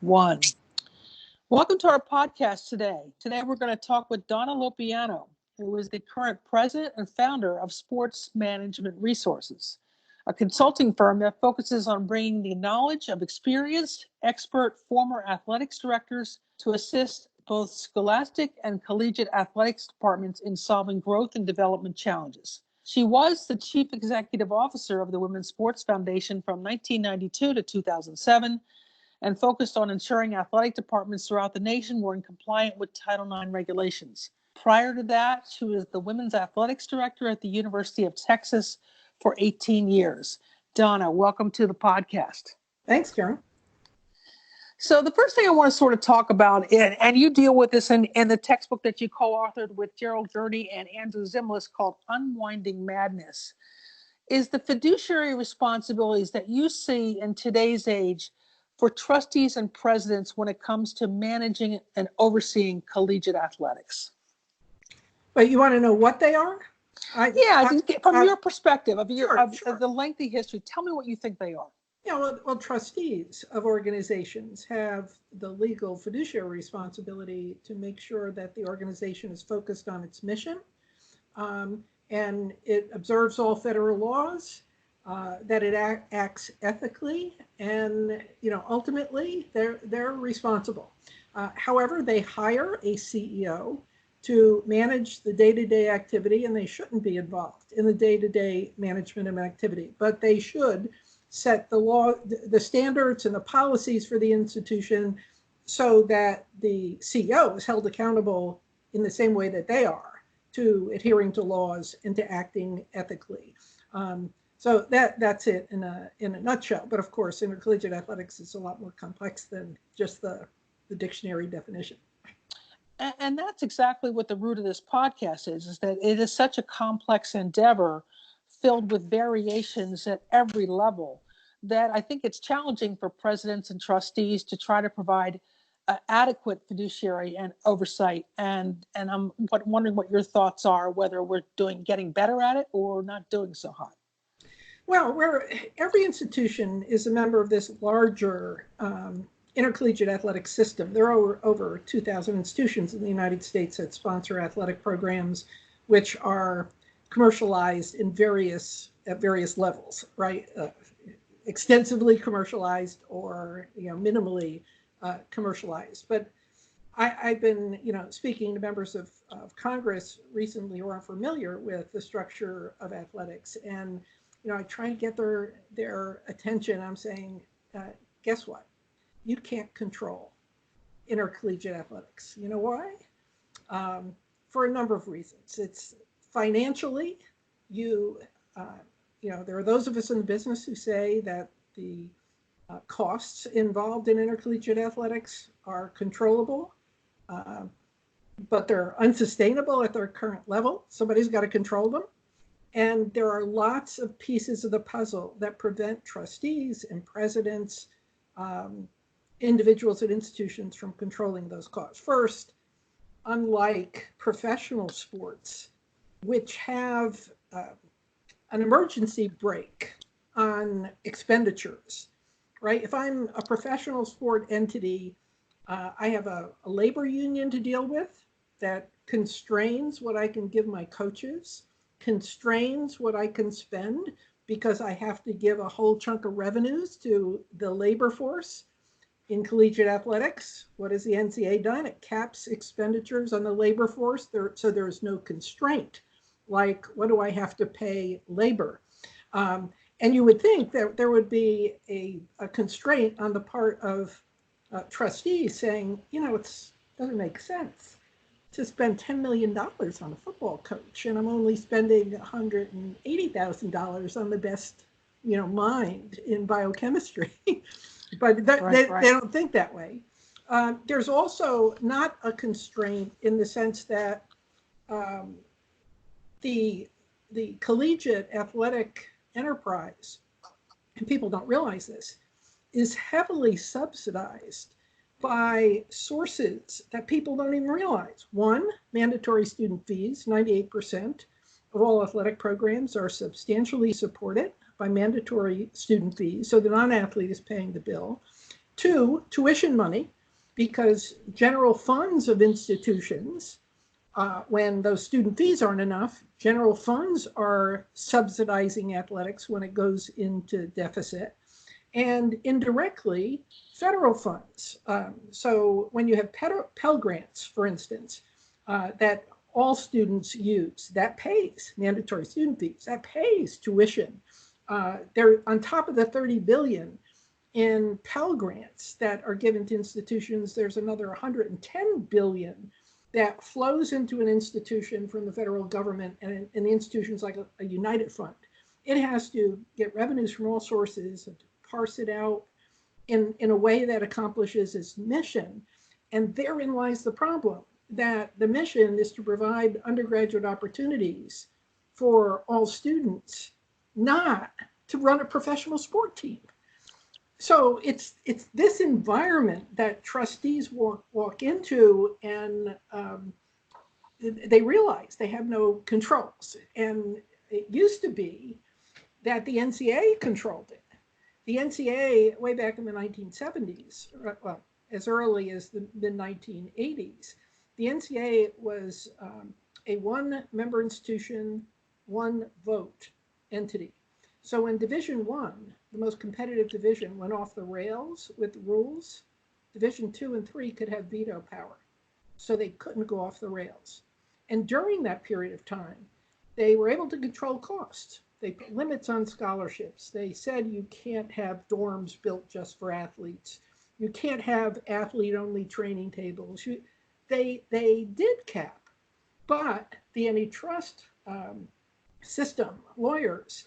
One. Welcome to our podcast today. Today we're going to talk with Donna Lopiano, who is the current president and founder of Sports Management Resources, a consulting firm that focuses on bringing the knowledge of experienced, expert former athletics directors to assist both scholastic and collegiate athletics departments in solving growth and development challenges. She was the chief executive officer of the Women's Sports Foundation from 1992 to 2007, and focused on ensuring athletic departments throughout the nation were in compliance with Title IX regulations. Prior to that, she was the women's athletics director at the University of Texas for 18 years. Donna, welcome to the podcast. Thanks, Karen. So the first thing I want to sort of talk about, and you deal with this in the textbook that you co-authored with Gerald Gurney and Andrew Zimlis called Unwinding Madness, is the fiduciary responsibilities that you see in today's age for trustees and presidents when it comes to managing and overseeing collegiate athletics. But you want to know what they are? From your perspective of Sure. the lengthy history, tell me what you think they are. Yeah, well, trustees of organizations have the legal fiduciary responsibility to make sure that the organization is focused on its mission, and it observes all federal laws, that it acts ethically, and ultimately they're responsible. However, they hire a CEO to manage the day-to-day activity, and they shouldn't be involved in the day-to-day management of activity, but they should set the law, the standards and the policies for the institution so that the CEO is held accountable in the same way that they are to adhering to laws and to acting ethically. So that's it in a nutshell. But of course, intercollegiate athletics is a lot more complex than just the dictionary definition. And that's exactly what the root of this podcast is that it is such a complex endeavor filled with variations at every level that I think it's challenging for presidents and trustees to try to provide adequate fiduciary and oversight. And I'm wondering what your thoughts are, whether we're getting better at it or not doing so hot. Well, every institution is a member of this larger intercollegiate athletic system. There are over 2,000 institutions in the United States that sponsor athletic programs, which are commercialized at various levels, right? Extensively commercialized or minimally commercialized. But I've been speaking to members of Congress recently who are familiar with the structure of athletics, and I try to get their attention. I'm saying, guess what? You can't control intercollegiate athletics. You know why? For a number of reasons. It's financially, there are those of us in the business who say that the costs involved in intercollegiate athletics are controllable, but they're unsustainable at their current level. Somebody's got to control them. And there are lots of pieces of the puzzle that prevent trustees and presidents, individuals at institutions from controlling those costs. First, unlike professional sports, which have an emergency brake on expenditures, right? If I'm a professional sport entity, I have a labor union to deal with that constrains what I can give my coaches, constrains what I can spend because I have to give a whole chunk of revenues to the labor force. In collegiate athletics, what has the NCAA done? It caps expenditures on the labor force, so there's no constraint. Like, what do I have to pay labor? And you would think that there would be a constraint on the part of trustees saying, it doesn't make sense to spend $10 million on a football coach, and I'm only spending $180,000 on the best, mind in biochemistry. But they don't think that way. There's also not a constraint in the sense that the collegiate athletic enterprise, and people don't realize this, is heavily subsidized by sources that people don't even realize. One, mandatory student fees. 98% of all athletic programs are substantially supported by mandatory student fees, so the non-athlete is paying the bill. Two, tuition money, because general funds of institutions, when those student fees aren't enough, general funds are subsidizing athletics when it goes into deficit. And indirectly, federal funds. So when you have Pell Grants, for instance, that all students use, that pays mandatory student fees, that pays tuition. They're on top of the $30 billion in Pell Grants that are given to institutions. There's another $110 billion that flows into an institution from the federal government, and the institution's like a united fund. It has to get revenues from all sources and parse it out in a way that accomplishes its mission. And therein lies the problem, that the mission is to provide undergraduate opportunities for all students, not to run a professional sport team. So it's this environment that trustees walk into, and they realize they have no controls. And it used to be that the NCAA controlled it. The NCAA, way back in the 1970s, well, as early as the mid-1980s, the NCAA was a one-member institution, one-vote entity. So when Division I, the most competitive division, went off the rails with rules, Division II and III could have veto power. So they couldn't go off the rails. And during that period of time, they were able to control costs. They put limits on scholarships. They said you can't have dorms built just for athletes. You can't have athlete-only training tables. They did cap, but the antitrust system, lawyers,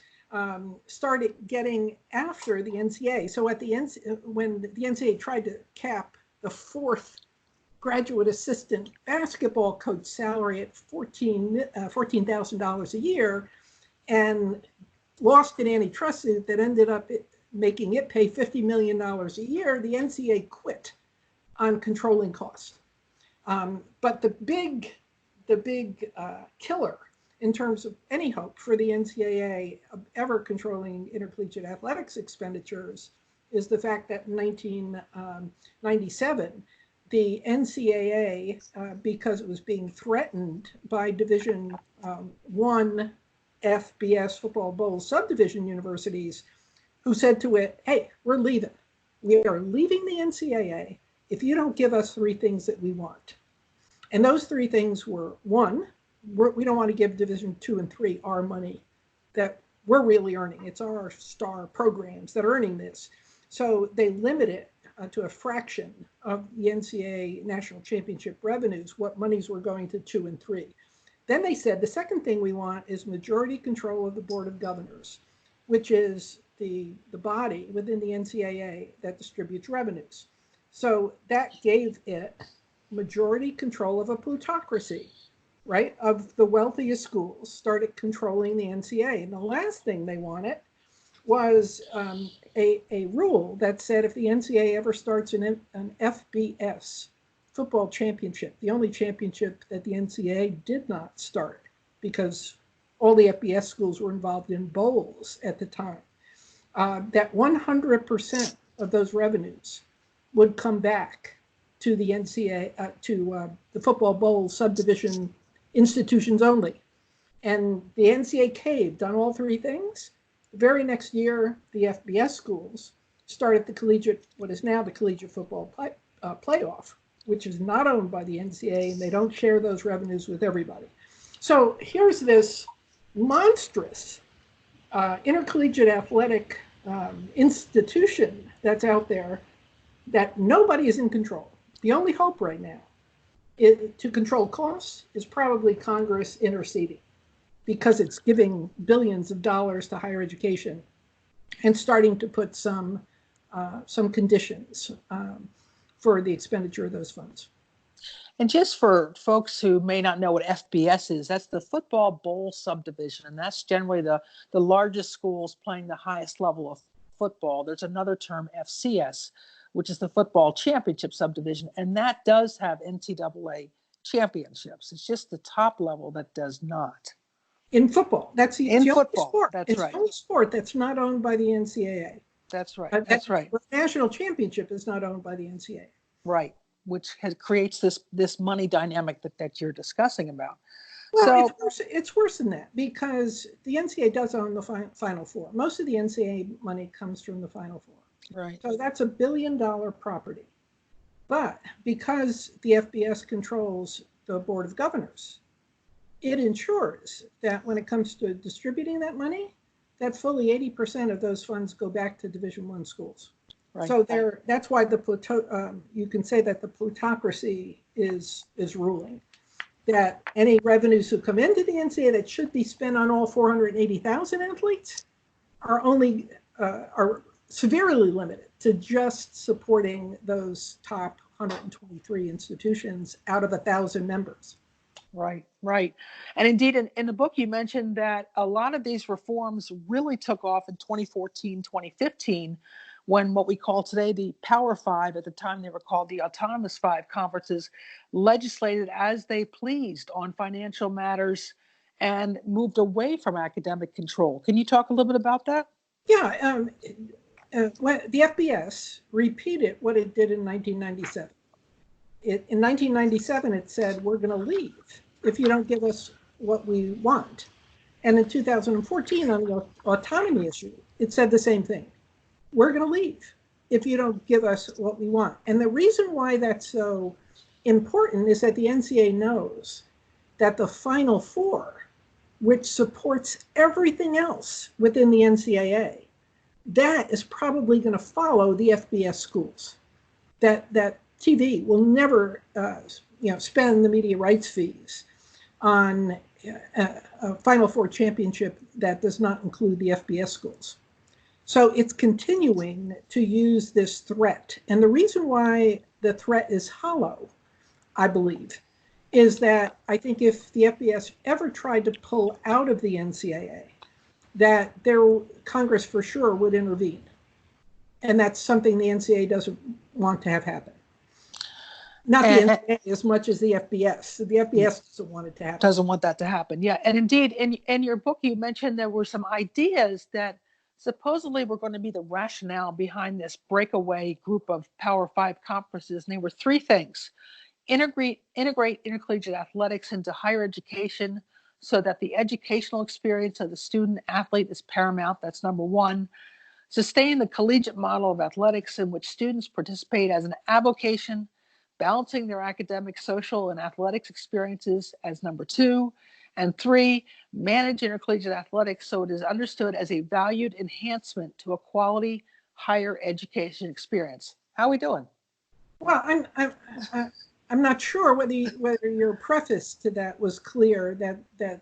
started getting after the NCAA. So when the NCAA tried to cap the fourth graduate assistant basketball coach salary at $14,000 a year, and lost an antitrust suit that ended up making it pay $50 million a year, the NCAA quit on controlling costs. But the big killer in terms of any hope for the NCAA ever controlling intercollegiate athletics expenditures is the fact that in 1997, the NCAA, because it was being threatened by Division I FBS Football Bowl subdivision universities, who said to it, hey, we're leaving. We are leaving the NCAA if you don't give us three things that we want. And those three things were, one, we don't want to give Division II and III our money that we're really earning. It's our star programs that are earning this. So they limit it to a fraction of the NCAA national championship revenues, what monies were going to II and III. Then they said the second thing we want is majority control of the Board of Governors, which is the body within the NCAA that distributes revenues. So that gave it majority control of a plutocracy, right? Of the wealthiest schools started controlling the NCAA. And the last thing they wanted was a rule that said if the NCAA ever starts an FBS, football championship, the only championship that the NCAA did not start, because all the FBS schools were involved in bowls at the time, that 100% of those revenues would come back to the NCAA, to the football bowl subdivision institutions only. And the NCAA caved on all three things. The very next year, the FBS schools started the collegiate, what is now the collegiate football playoff, which is not owned by the NCAA, and they don't share those revenues with everybody. So here's this monstrous intercollegiate athletic institution that's out there that nobody is in control. The only hope right now to control costs is probably Congress interceding, because it's giving billions of dollars to higher education and starting to put some conditions for the expenditure of those funds. And just for folks who may not know what FBS is, that's the Football Bowl subdivision, and that's generally the largest schools playing the highest level of football. There's another term, FCS, which is the Football Championship subdivision, and that does have NCAA championships. It's just the top level that does not. In football, that's the in only football. sport. That's it's right. the only sport that's not owned by the NCAA. That's right. But That's right. the national championship is not owned by the NCAA. Right. Which creates this money dynamic that you're discussing about. Well, So it's worse than that because the NCAA does own the Final Four. Most of the NCAA money comes from the Final Four. right. So that's $1 billion property. But because the FBS controls the Board of Governors, it ensures that when it comes to distributing that money, that fully 80% of those funds go back to Division I schools. Right. So that's why you can say that the plutocracy is ruling. That any revenues who come into the NCAA that should be spent on all 480,000 athletes are severely limited to just supporting those top 123 institutions out of 1,000 members. Right, right. And indeed, in the book, you mentioned that a lot of these reforms really took off in 2014, 2015, when what we call today the Power Five, at the time they were called the Autonomous Five conferences, legislated as they pleased on financial matters and moved away from academic control. Can you talk a little bit about that? Yeah, the FBS repeated what it did in 1997. In 1997, it said, we're going to leave if you don't give us what we want. And in 2014, on the autonomy issue, it said the same thing. We're going to leave if you don't give us what we want. And the reason why that's so important is that the NCAA knows that the Final Four, which supports everything else within the NCAA, that is probably going to follow the FBS schools. That TV will never, spend the media rights fees on a Final Four championship that does not include the FBS schools. So it's continuing to use this threat. And the reason why the threat is hollow, I believe, is that I think if the FBS ever tried to pull out of the NCAA, that Congress for sure would intervene. And that's something the NCAA doesn't want to have happen. Not the NCAA as much as the FBS. The FBS doesn't want it to happen. Doesn't want that to happen. Yeah. And indeed, in your book, you mentioned there were some ideas that supposedly were going to be the rationale behind this breakaway group of Power Five conferences. And they were three things: integrate intercollegiate athletics into higher education so that the educational experience of the student athlete is paramount. That's number one. Sustain the collegiate model of athletics in which students participate as an avocation, balancing their academic, social, and athletics experiences as number two. And three, manage intercollegiate athletics so it is understood as a valued enhancement to a quality higher education experience. How are we doing? Well, I'm not sure whether your preface to that was clear, that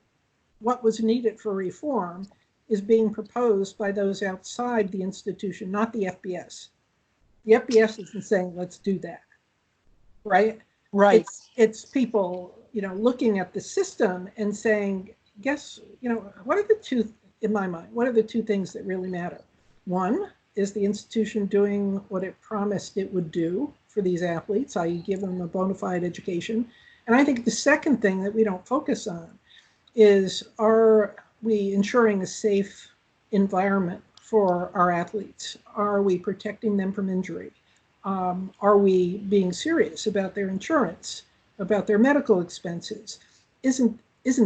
what was needed for reform is being proposed by those outside the institution, not the FBS. The FBS isn't saying, let's do that, right? Right. It's people, looking at the system and saying, what are the two, in my mind, what are the two things that really matter? One, is the institution doing what it promised it would do for these athletes, i.e. give them a bona fide education? And I think the second thing that we don't focus on is, are we ensuring a safe environment for our athletes? Are we protecting them from injury? Are we being serious about their insurance, about their medical expenses? Isn't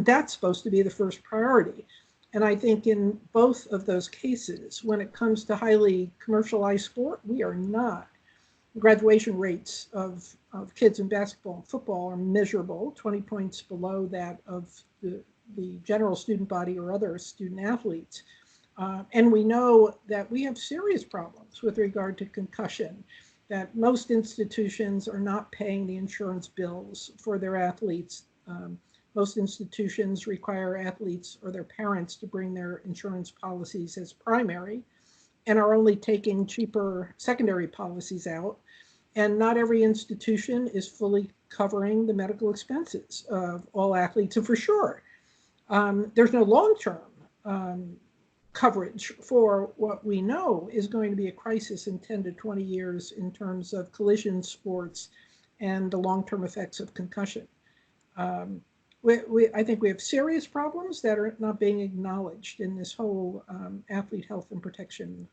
that supposed to be the first priority? And I think in both of those cases, when it comes to highly commercialized sport, we are not. Graduation rates of kids in basketball and football are miserable, 20 points below that of the general student body or other student athletes. And we know that we have serious problems with regard to concussion, that most institutions are not paying the insurance bills for their athletes. Most institutions require athletes or their parents to bring their insurance policies as primary and are only taking cheaper secondary policies out. And not every institution is fully covering the medical expenses of all athletes. And for sure, there's no long-term coverage for what we know is going to be a crisis in 10 to 20 years in terms of collision sports and the long-term effects of concussion. I think we have serious problems that are not being acknowledged in this whole athlete health and protection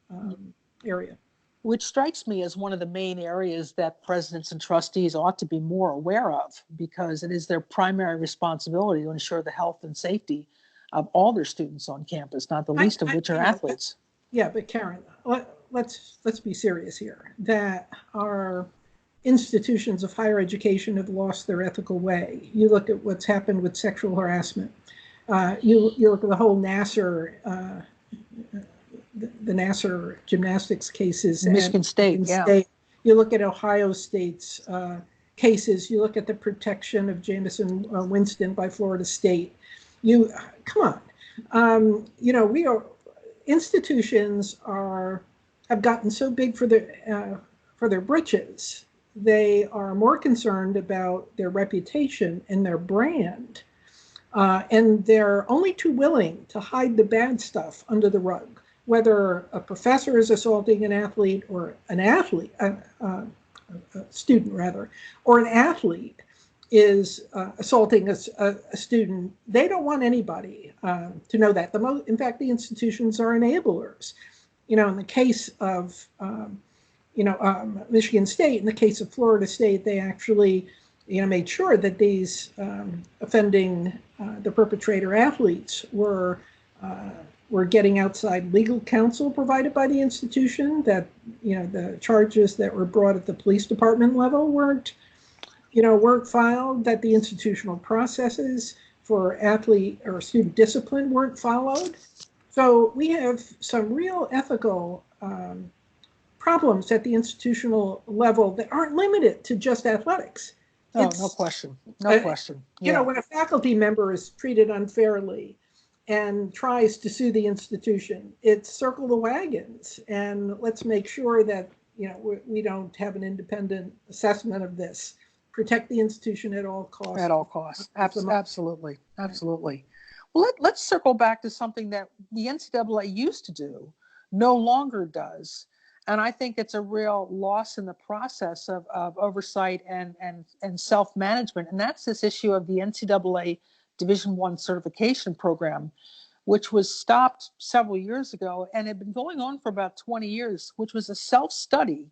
area. Which strikes me as one of the main areas that presidents and trustees ought to be more aware of, because it is their primary responsibility to ensure the health and safety of all their students on campus, not the least of which are athletes. Yeah, but Karen, let's be serious here. That our institutions of higher education have lost their ethical way. You look at what's happened with sexual harassment. You look at the whole Nassar, the Nassar gymnastics cases. Michigan State, yeah. State. You look at Ohio State's cases. You look at the protection of Jamison Winston by Florida State. Come on. We are institutions have gotten so big for their britches. They are more concerned about their reputation and their brand, and they're only too willing to hide the bad stuff under the rug. Whether a professor is assaulting an athlete or a student rather, or an athlete is assaulting a student, they don't want anybody to know that. In fact, the institutions are enablers. In the case of Michigan State, in the case of Florida State, they actually made sure that these offending the perpetrator athletes were getting outside legal counsel provided by the institution. That the charges that were brought at the police department level weren't filed, that the institutional processes for athlete or student discipline weren't followed. So we have some real ethical problems at the institutional level that aren't limited to just athletics. Oh, no question. No question. Yeah. When a faculty member is treated unfairly and tries to sue the institution, it's circle the wagons and let's make sure that we don't have an independent assessment of this. Protect the institution at all costs. At all costs. Absolutely. Absolutely. Well, let's circle back to something that the NCAA used to do, no longer does. And I think it's a real loss in the process of oversight and self-management. And that's this issue of the NCAA Division I certification program, which was stopped several years ago and had been going on for about 20 years, which was a self-study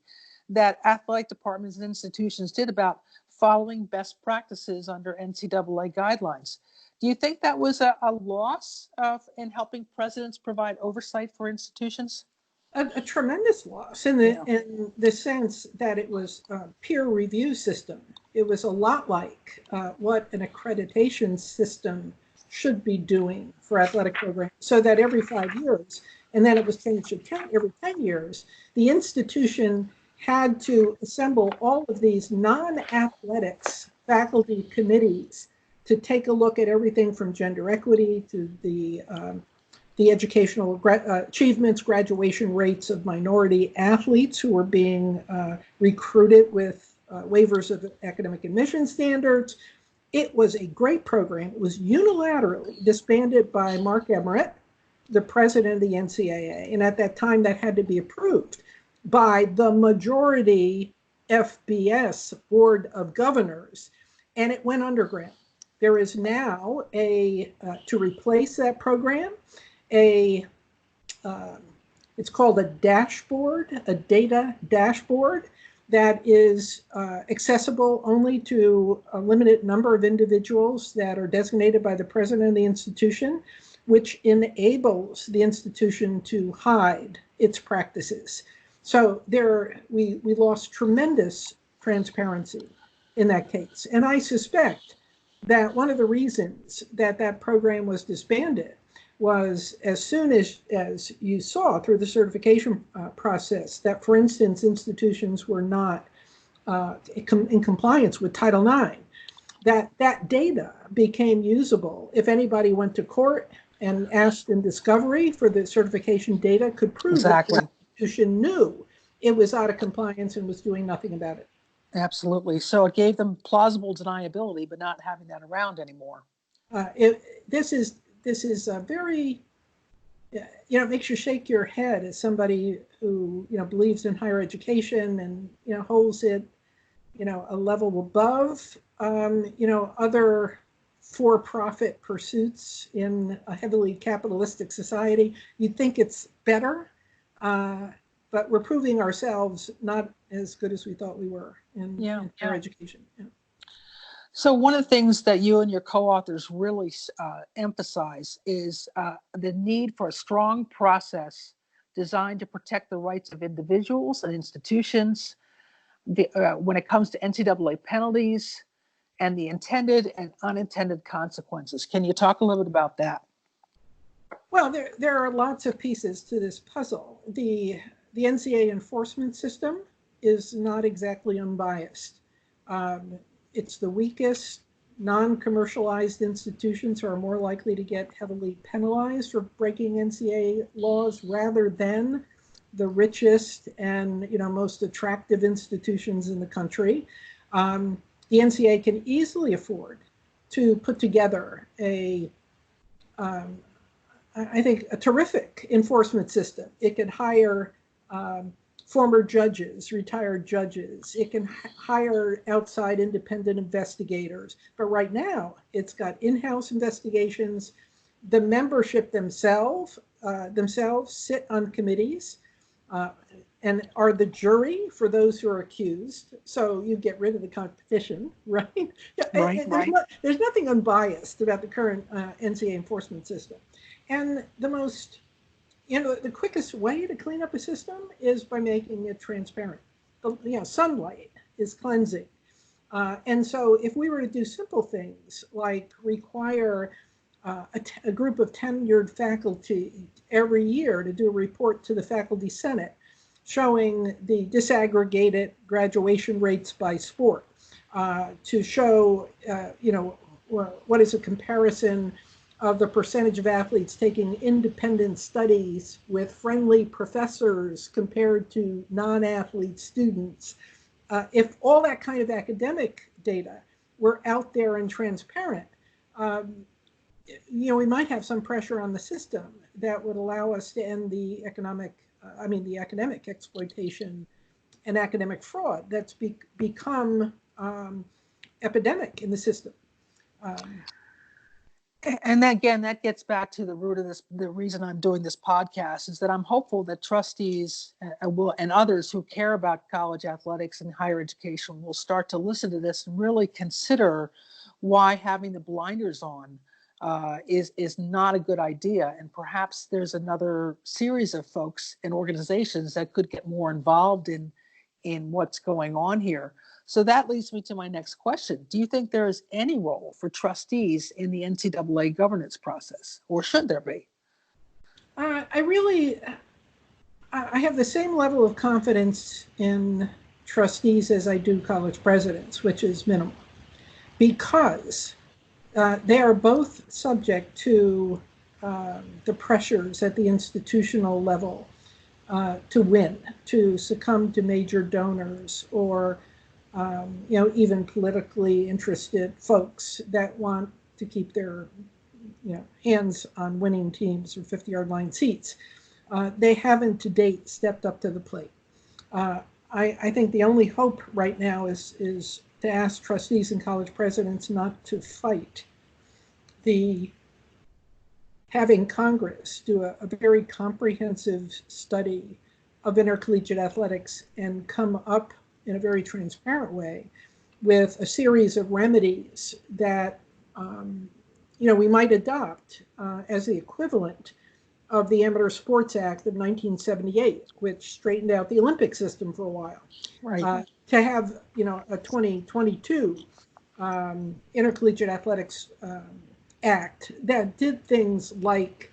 that athletic departments and institutions did about following best practices under NCAA guidelines. Do you think that was a loss in helping presidents provide oversight for institutions? A tremendous loss in the sense that it was a peer review system. It was a lot like what an accreditation system should be doing for athletic programs, so that every 5 years, and then it was changed to every 10 years, the institution had to assemble all of these non-athletics faculty committees to take a look at everything from gender equity to the educational achievements, graduation rates of minority athletes who were being recruited with waivers of academic admission standards. It was a great program. It was unilaterally disbanded by Mark Emmert, the president of the NCAA. And at that time, that had to be approved by the majority FBS Board of Governors. And it went underground. There is now to replace that program, it's called a dashboard, a data dashboard that is accessible only to a limited number of individuals that are designated by the president of the institution, which enables the institution to hide its practices. So we lost tremendous transparency in that case. And I suspect that one of the reasons that program was disbanded was as soon as you saw through the certification process that, for instance, institutions were not in compliance with Title IX, that data became usable. If anybody went to court and asked in discovery for the certification data, could prove exactly. that the institution knew it was out of compliance and was doing nothing about it. Absolutely. So it gave them plausible deniability, but not having that around anymore. This is a very, it makes you shake your head as somebody who, believes in higher education and, holds it, a level above, other for-profit pursuits in a heavily capitalistic society. You'd think it's better. but we're proving ourselves not as good as we thought we were in higher education. Yeah. So one of the things that you and your co-authors really emphasize is the need for a strong process designed to protect the rights of individuals and institutions when it comes to NCAA penalties and the intended and unintended consequences. Can you talk a little bit about that? Well, there are lots of pieces to this puzzle. The NCAA enforcement system is not exactly unbiased. It's the weakest. Non-commercialized institutions are more likely to get heavily penalized for breaking NCAA laws rather than the richest and most attractive institutions in the country. The NCAA can easily afford to put together I think, a terrific enforcement system. It can hire former judges, retired judges. It can hire outside independent investigators. But right now, it's got in-house investigations. The membership themselves sit on committees and are the jury for those who are accused. So you get rid of the competition, right? There's nothing unbiased about the current NCAA enforcement system. And the quickest way to clean up a system is by making it transparent. Sunlight is cleansing. And so if we were to do simple things like require a group of tenured faculty every year to do a report to the faculty senate showing the disaggregated graduation rates by sport, to show, what is a comparison of the percentage of athletes taking independent studies with friendly professors compared to non-athlete students. If all that kind of academic data were out there and transparent, we might have some pressure on the system that would allow us to end the academic exploitation and academic fraud that's become epidemic in the system. And again, that gets back to the root of this. The reason I'm doing this podcast is that I'm hopeful that trustees and others who care about college athletics and higher education will start to listen to this and really consider why having the blinders on is not a good idea. And perhaps there's another series of folks and organizations that could get more involved in what's going on here. So that leads me to my next question. Do you think there is any role for trustees in the NCAA governance process, or should there be? I have the same level of confidence in trustees as I do college presidents, which is minimal, because they are both subject to the pressures at the institutional level to win, to succumb to major donors, or even politically interested folks that want to keep their hands on winning teams or 50-yard line seats. They haven't to date stepped up to the plate. I think the only hope right now is to ask trustees and college presidents not to fight having Congress do a very comprehensive study of intercollegiate athletics and come up in a very transparent way with a series of remedies that we might adopt as the equivalent of the Amateur Sports Act of 1978, which straightened out the Olympic system for a while. Right. To have a 2022 Intercollegiate Athletics Act that did things like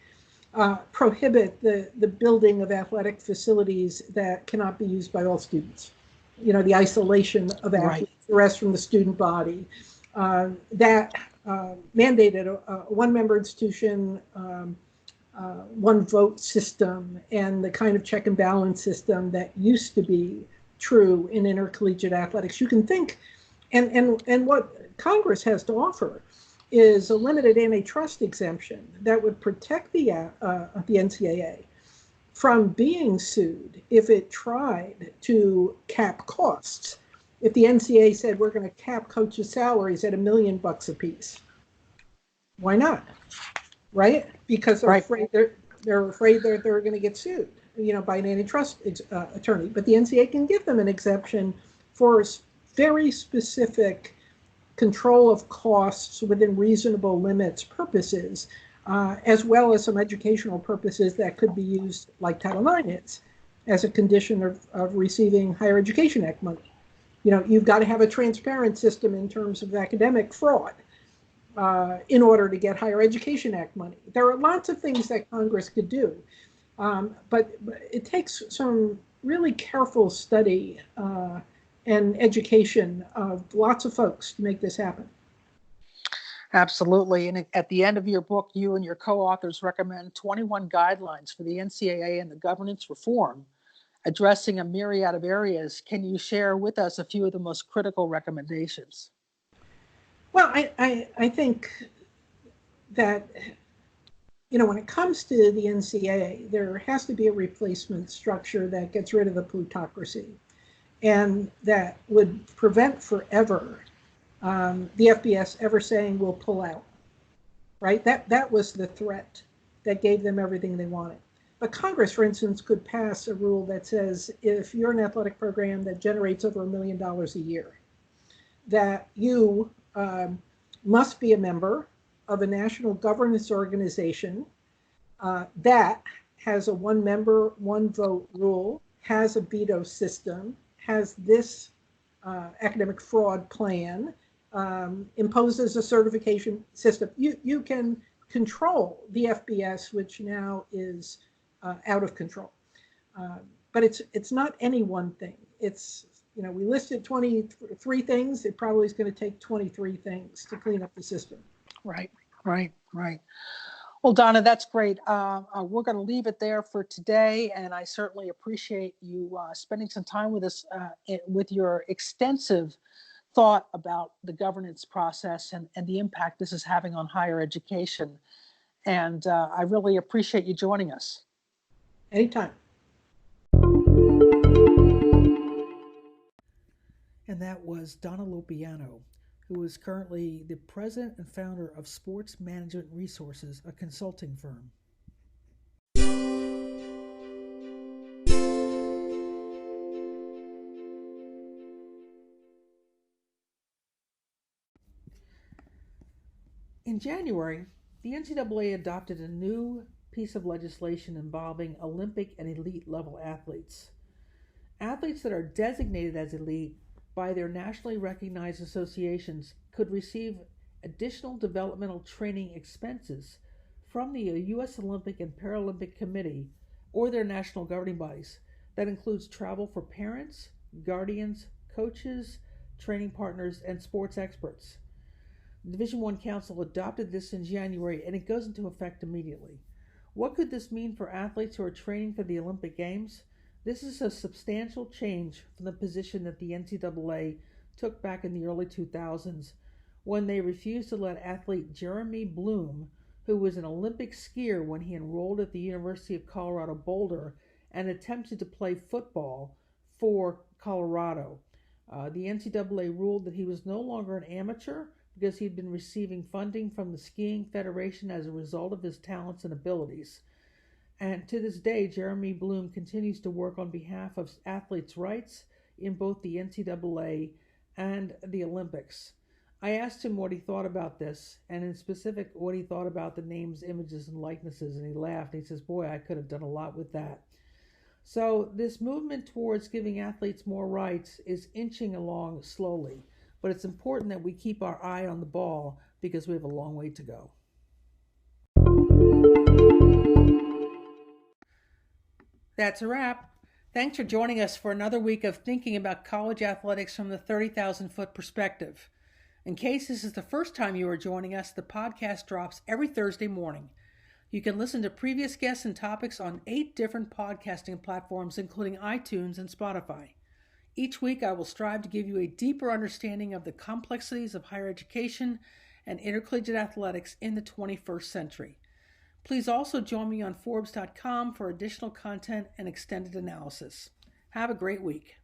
prohibit the building of athletic facilities that cannot be used by all students. The isolation of athletes, the rest from the student body, that mandated a one-member institution, one vote system, and the kind of check and balance system that used to be true in intercollegiate athletics. You can think, and what Congress has to offer is a limited antitrust exemption that would protect the NCAA from being sued if it tried to cap costs. If the NCAA said we're going to cap coaches' salaries at $1 million a piece, why not? Right? Because they're afraid they're going to get sued. by an antitrust attorney, but the NCAA can give them an exemption for very specific control of costs within reasonable limits purposes, as well as some educational purposes that could be used, like Title IX is, as a condition of receiving Higher Education Act money. You've got to have a transparent system in terms of academic fraud in order to get Higher Education Act money. There are lots of things that Congress could do, but it takes some really careful study and education of lots of folks to make this happen. Absolutely. And at the end of your book, you and your co-authors recommend 21 guidelines for the NCAA and the governance reform, addressing a myriad of areas. Can you share with us a few of the most critical recommendations? Well, I think that, when it comes to the NCAA, there has to be a replacement structure that gets rid of the plutocracy and that would prevent forever the FBS ever saying we'll pull out, right? That was the threat that gave them everything they wanted. But Congress, for instance, could pass a rule that says if you're an athletic program that generates over $1 million a year, that you must be a member of a national governance organization that has a one member, one vote rule, has a veto system, has this academic fraud plan, imposes a certification system. You can control the FBS, which now is out of control. But it's not any one thing. It's, we listed 23 things. It probably is going to take 23 things to clean up the system. Right. Well, Donna, that's great. We're going to leave it there for today, and I certainly appreciate you spending some time with us with your extensive thought about the governance process and the impact this is having on higher education. And I really appreciate you joining us. Anytime. And that was Donna Lopiano, who is currently the president and founder of Sports Management Resources, a consulting firm. In January, the NCAA adopted a new piece of legislation involving Olympic and elite level athletes. Athletes that are designated as elite by their nationally recognized associations could receive additional developmental training expenses from the U.S. Olympic and Paralympic Committee or their national governing bodies. That includes travel for parents, guardians, coaches, training partners, and sports experts. The Division I Council adopted this in January, and it goes into effect immediately. What could this mean for athletes who are training for the Olympic Games? This is a substantial change from the position that the NCAA took back in the early 2000s when they refused to let athlete Jeremy Bloom, who was an Olympic skier when he enrolled at the University of Colorado Boulder and attempted to play football for Colorado. The NCAA ruled that he was no longer an amateur because he'd been receiving funding from the Skiing Federation as a result of his talents and abilities. And to this day, Jeremy Bloom continues to work on behalf of athletes' rights in both the NCAA and the Olympics. I asked him what he thought about this, and in specific, what he thought about the names, images, and likenesses, and he laughed. He says, boy, I could have done a lot with that. So this movement towards giving athletes more rights is inching along slowly, but it's important that we keep our eye on the ball because we have a long way to go. That's a wrap. Thanks for joining us for another week of thinking about college athletics from the 30,000-foot perspective. In case this is the first time you are joining us, the podcast drops every Thursday morning. You can listen to previous guests and topics on 8 different podcasting platforms, including iTunes and Spotify. Each week, I will strive to give you a deeper understanding of the complexities of higher education and intercollegiate athletics in the 21st century. Please also join me on Forbes.com for additional content and extended analysis. Have a great week.